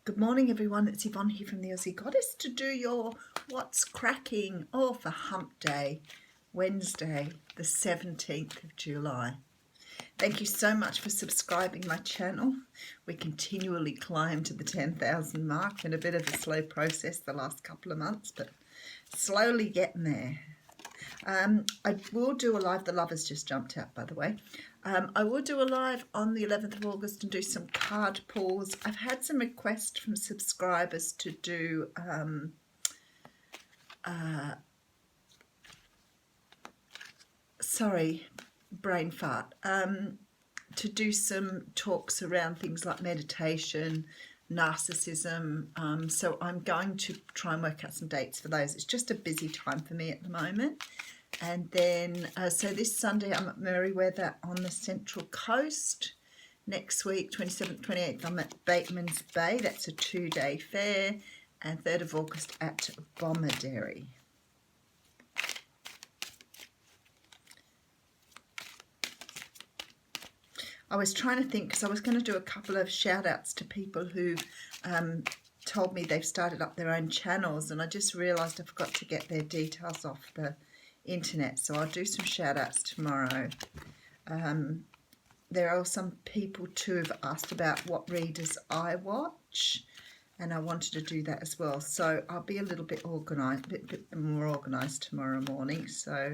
Good morning, everyone. It's Yvonne here from the Aussie Goddess to do your What's Cracking for Hump Day, Wednesday, the 17th of July. Thank you so much for subscribing my channel. We continually climb to the 10,000 mark. Been a bit of a slow process the last couple of months, but slowly getting there. I will do a live. The love has just jumped out, by the way. I will do a live on the 11th of August and do some card pulls. I've had some requests from subscribers to do sorry, brain fart. To do some talks around things like meditation, narcissism. So I'm going to try and work out some dates for those. It's just a busy time for me at the moment. And then, so this Sunday I'm at Merriweather on the Central Coast. Next week, 27th, 28th, I'm at Bateman's Bay. That's a 2-day fair. And 3rd of August at Bomaderry. I was trying to think, because I was going to do a couple of shout outs to people who told me they've started up their own channels, and I just realised I forgot to get their details off the internet, so I'll do some shout outs tomorrow. There are some people too who've asked about what readers I watch, and I wanted to do that as well, so I'll be a little bit organised, a bit more organised tomorrow morning, so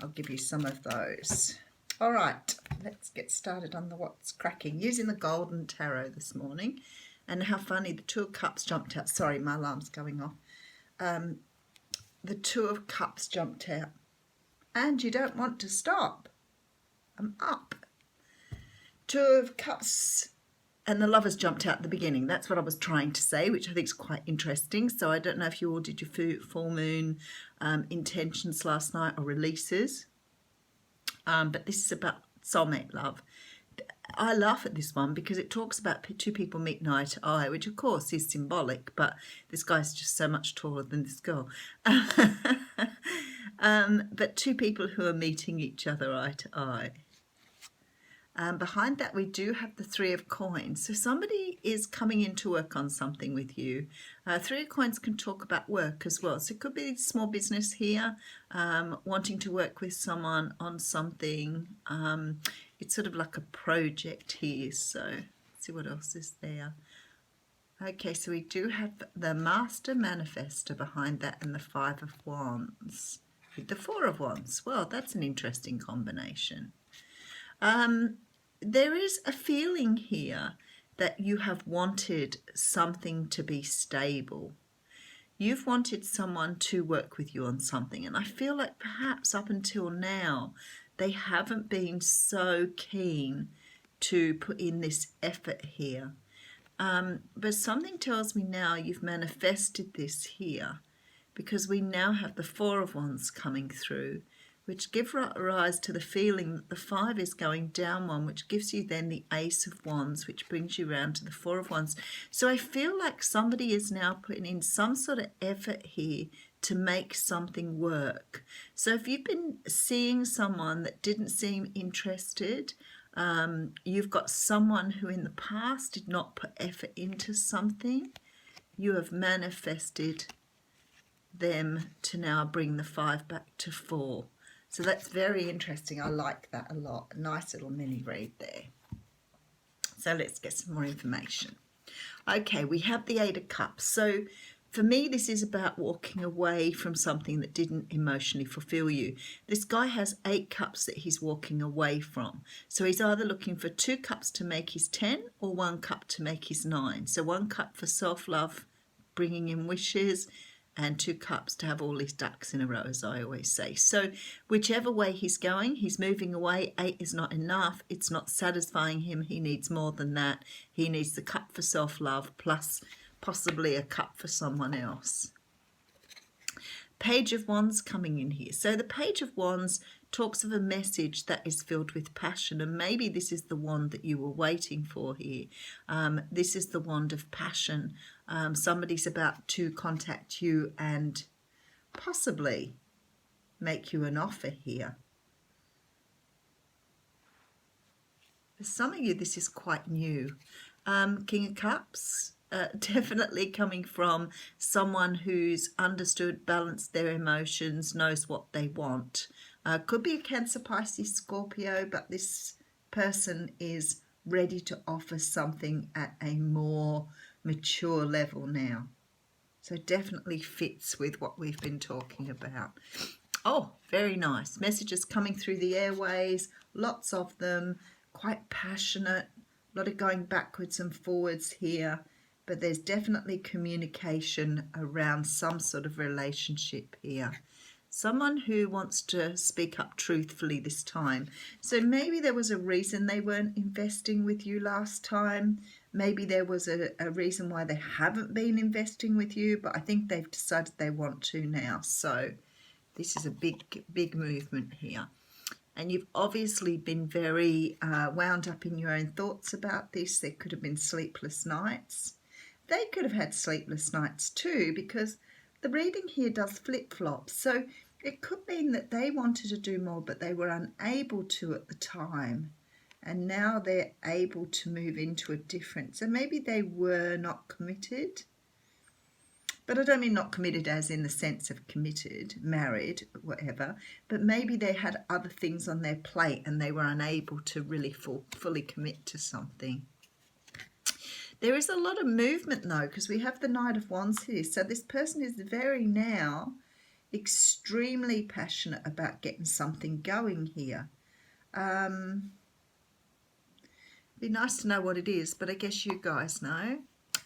I'll give you some of those. All right, let's get started on the What's Cracking. Using the Golden Tarot this morning, and how funny, the Two of Cups jumped out. Sorry, my alarm's going off. The Two of Cups jumped out. And you don't want to stop. I'm up. Two of Cups and the Lovers jumped out at the beginning. That's what I was trying to say, which I think is quite interesting. So I don't know if you all did your full moon intentions last night or releases. But this is about soulmate love. I laugh at this one because it talks about two people meeting eye to eye, which of course is symbolic, but this guy's just so much taller than this girl. But two people who are meeting each other eye to eye. Behind that, we do have the Three of Coins. So somebody is coming in to work on something with you. Three of Coins can talk about work as well. So it could be small business here, wanting to work with someone on something. It's sort of like a project here. So let's see what else is there. Okay, so we do have the Master Manifestor behind that and the Five of Wands with the Four of Wands. Well, that's an interesting combination. There is a feeling here that you have wanted something to be stable. You've wanted someone to work with you on something, and I feel like perhaps up until now they haven't been so keen to put in this effort here. But something tells me now you've manifested this here, because we now have the Four of Wands coming through, which give rise to the feeling that the Five is going down one, which gives you then the Ace of Wands, which brings you round to the Four of Wands. So I feel like somebody is now putting in some sort of effort here to make something work. So if you've been seeing someone that didn't seem interested, you've got someone who in the past did not put effort into something, you have manifested them to now bring the Five back to 4. So that's very interesting. I like that a lot. A nice little mini read there. So let's get some more information. Okay, we have the Eight of Cups. So for me, this is about walking away from something that didn't emotionally fulfill you. This guy has 8 cups that he's walking away from. So he's either looking for 2 cups to make his 10 or 1 cup to make his 9. So 1 cup for self-love, bringing in wishes, and 2 cups to have all his ducks in a row, as I always say. So whichever way he's going, he's moving away. 8 is not enough. It's not satisfying him. He needs more than that. He needs the cup for self-love plus possibly a cup for someone else. Page of Wands coming in here. So the Page of Wands talks of a message that is filled with passion, and maybe this is the wand that you were waiting for here. This is the wand of passion. Somebody's about to contact you and possibly make you an offer here. For some of you, this is quite new. King of Cups, definitely coming from someone who's understood, balanced their emotions, knows what they want. Could be a Cancer, Pisces, Scorpio, but this person is ready to offer something at a more mature level now. So definitely fits with what we've been talking about. Oh, very nice. Messages coming through the airways, lots of them, quite passionate, a lot of going backwards and forwards here, but there's definitely communication around some sort of relationship here. Someone who wants to speak up truthfully this time. So maybe there was a reason they weren't investing with you last time. Maybe there was a reason why they haven't been investing with you, but I think they've decided they want to now. So this is a big movement here. And you've obviously been very wound up in your own thoughts about this. There could have been sleepless nights. They could have had sleepless nights too, because the reading here does flip-flop. So it could mean that they wanted to do more, but they were unable to at the time. And now they're able to move into a different. So maybe they were not committed. But I don't mean not committed as in the sense of committed, married, whatever, but maybe they had other things on their plate and they were unable to really fully commit to something. There is a lot of movement though, because we have the Knight of Wands here. So this person is very now extremely passionate about getting something going here. Be nice to know what it is, but I guess you guys know.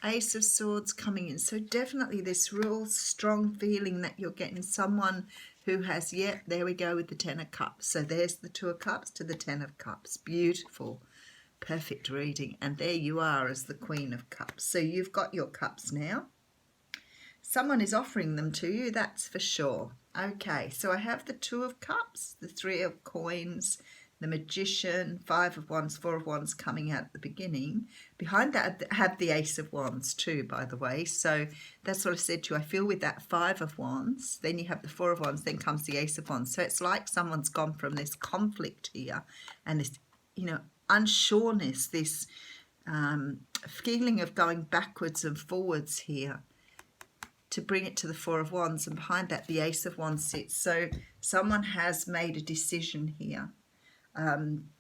Ace of Swords coming in. So definitely this real strong feeling that you're getting someone who has, there we go with the Ten of Cups. So there's the Two of Cups to the Ten of Cups. Beautiful. Perfect reading. And there you are as the Queen of Cups. So you've got your cups now. Someone is offering them to you, that's for sure. Okay, so I have the Two of Cups, the Three of Coins, the Magician, Five of Wands, Four of Wands coming out at the beginning. Behind that, I have the Ace of Wands too, by the way. So that's what I said to you. I feel with that Five of Wands, then you have the Four of Wands, then comes the Ace of Wands. So it's like someone's gone from this conflict here and this, unsureness, this feeling of going backwards and forwards here, to bring it to the Four of Wands, and behind that the Ace of Wands sits. So someone has made a decision here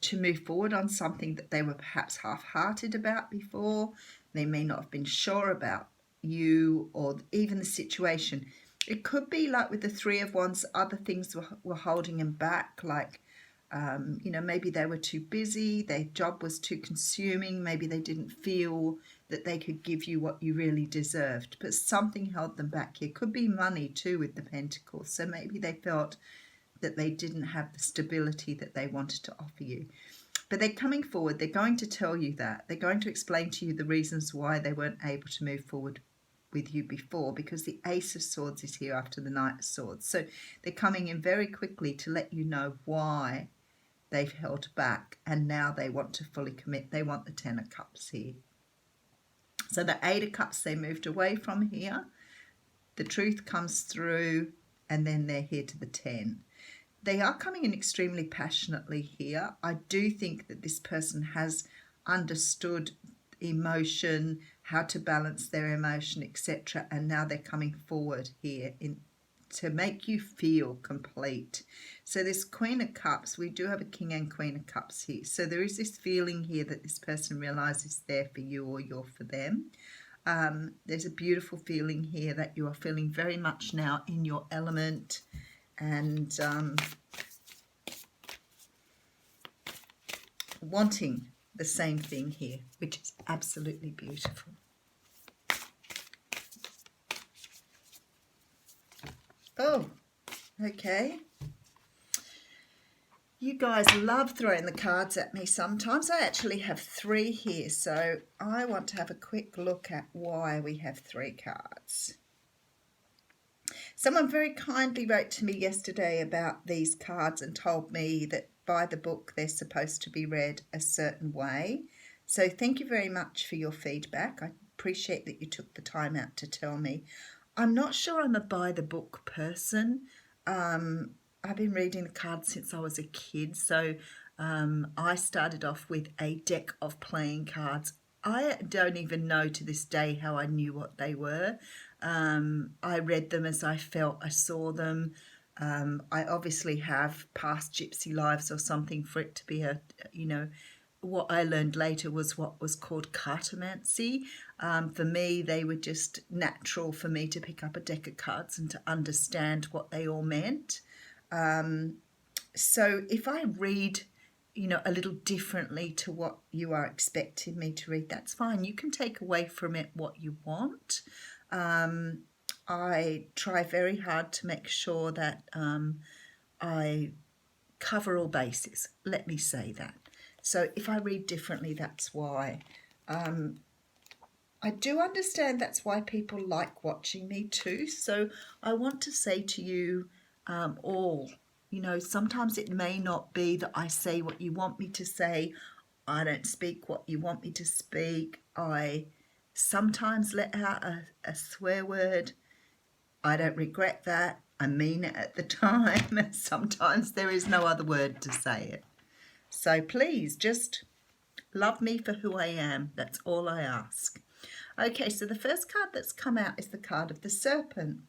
to move forward on something that they were perhaps half-hearted about before. They may not have been sure about you or even the situation. It could be like with the Three of Wands, other things were holding them back, like maybe they were too busy, their job was too consuming, maybe they didn't feel that they could give you what you really deserved, but something held them back here. Could be money too with the Pentacles, so maybe they felt that they didn't have the stability that they wanted to offer you. But they're coming forward, they're going to tell you that. They're going to explain to you the reasons why they weren't able to move forward with you before, because the Ace of Swords is here after the Knight of Swords. So they're coming in very quickly to let you know why they've held back, and now they want to fully commit. They want the Ten of Cups here. So the Eight of Cups they moved away from here. The Truth comes through, and then they're here to the 10. They are coming in extremely passionately here. I do think that this person has understood emotion, how to balance their emotion, etc. And now they're coming forward here to make you feel complete. So this Queen of Cups, we do have a King and Queen of Cups here. So there is this feeling here that this person realizes they're for you or you're for them. There's a beautiful feeling here that you are feeling very much now in your element, and wanting the same thing here, which is absolutely beautiful. Oh, okay. You guys love throwing the cards at me sometimes. I actually have 3 here, so I want to have a quick look at why we have 3 cards. Someone very kindly wrote to me yesterday about these cards and told me that by the book they're supposed to be read a certain way. So thank you very much for your feedback. I appreciate that you took the time out to tell me. I'm not sure I'm a by the book person. I've been reading the cards since I was a kid, so I started off with a deck of playing cards I don't even know to this day how I knew what they were. I read them as I felt I saw them. I obviously have past gypsy lives or something for it to be a, you know, what I learned later was what was called cartomancy. For me, they were just natural for me to pick up a deck of cards and to understand what they all meant. So if I read, you know, a little differently to what you are expecting me to read, that's fine. You can take away from it what you want. I try very hard to make sure that I cover all bases. Let me say that. So if I read differently, that's why. I do understand that's why people like watching me too. So I want to say to you all, you know, sometimes it may not be that I say what you want me to say. I don't speak what you want me to speak. I sometimes let out a swear word. I don't regret that. I mean it at the time. Sometimes there is no other word to say it. So please just love me for who I am. That's all I ask. Okay, so the first card that's come out is the card of the serpent.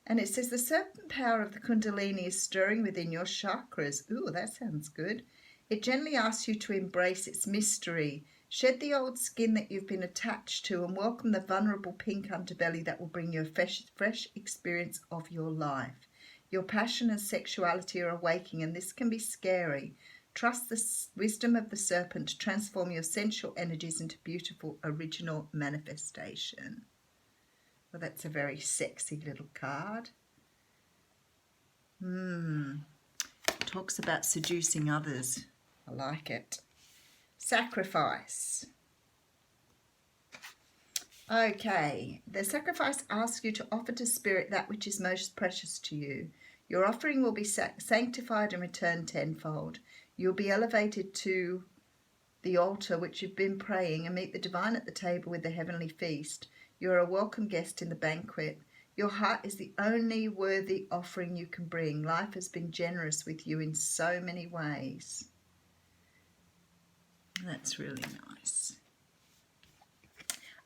And it says the serpent power of the Kundalini is stirring within your chakras. Ooh, that sounds good. It gently asks you to embrace its mystery. Shed the old skin that you've been attached to and welcome the vulnerable pink underbelly that will bring you a fresh experience of your life. Your passion and sexuality are awakening, and this can be scary. Trust the wisdom of the serpent to transform your sensual energies into beautiful original manifestation. Well, that's a very sexy little card. Talks about seducing others. I like it. Sacrifice. Okay, the sacrifice asks you to offer to Spirit that which is most precious to you. Your offering will be sanctified and returned tenfold. You'll be elevated to the altar which you've been praying and meet the divine at the table with the heavenly feast. You're a welcome guest in the banquet. Your heart is the only worthy offering you can bring. Life has been generous with you in so many ways. That's really nice.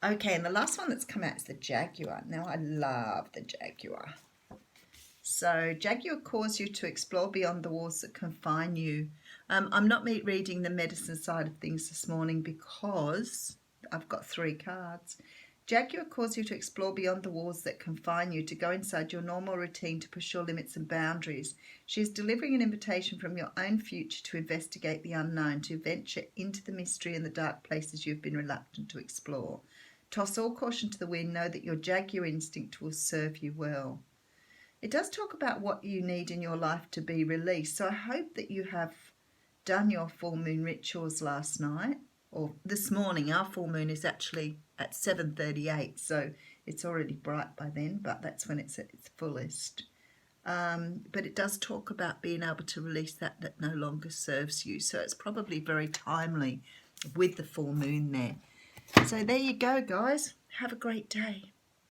Okay, and the last one that's come out is the Jaguar. Now, I love the Jaguar. So, Jaguar calls you to explore beyond the walls that confine you. I'm not reading the medicine side of things this morning because I've got 3 cards. Jaguar calls you to explore beyond the walls that confine you, to go inside your normal routine, to push your limits and boundaries. She is delivering an invitation from your own future to investigate the unknown, to venture into the mystery and the dark places you've been reluctant to explore. Toss all caution to the wind. Know that your Jaguar instinct will serve you well. It does talk about what you need in your life to be released. So I hope that you have done your full moon rituals last night or this morning. Our full moon is actually at 7:38, so it's already bright by then, but that's when it's at its fullest. But it does talk about being able to release that no longer serves you. So it's probably very timely with the full moon there. So there you go, guys. Have a great day.